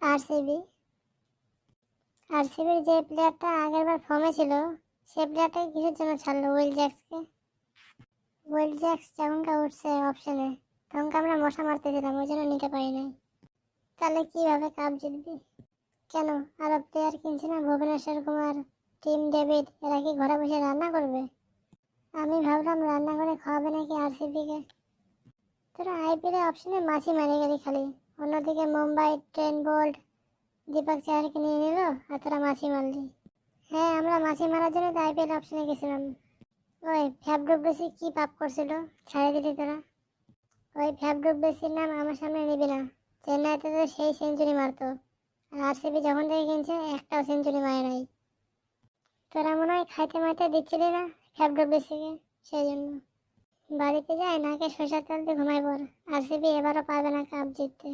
RCB. আরসিবির যে প্লেয়ারটা আগেরবার ফর্মে ছিল সে প্লেয়ারটাকে কিসের জন্য ছাড়লো উইল জ্যাক্সকে? উইল জ্যাক্স যখনকার উঠছে অপশনে তখনকার আমরা মশা মারতেছিলাম, ওই জন্য নিতে পারি নাই। তাহলে কিভাবে কাপ জিতবি? কেন আরো প্লেয়ার কিনছে না? ভুবনেশ্বর কুমার, টিম ডেভিড, এরা কি ঘরে বসে রান্না করবে? আমি ভাবলাম রান্না করে খাওয়াবে নাকি আরসিবিকে। তোরা আইপিএল অপশনে মাছি মারি গেলি খালি, অন্যদিকে মুম্বাই ট্রেন্ট বোল্ট দীপক চাহারকে নিয়ে নিল আর তোরা মাছি মারলি। হ্যাঁ, আমরা মাছি মারার জন্য তো আইপিএল অপশনে গেছিলাম। ওই ফ্যাবডুপ্লেসি কি পাপ করছিল ছাড়ে দিলি তোরা? ওই ফ্যাবডুপ্লেসির নাম আমার সামনে নিবি না। চেন্নাইতে তো সেই সেঞ্চুরি মারতো, আর আরসিবি যখন থেকে কিনছে একটাও সেঞ্চুরি মারে নাই। তোরা মনে হয় খাইতে মাইতে দিচ্ছিলি না ফ্যাবডুপ্লেসিকে, সেই জন্য। বাড়িতে যায় নাকে সরষের তেল দিয়ে ঘুমাই পড়। আরসিবি এবারও পারবে না কাপ জিততে।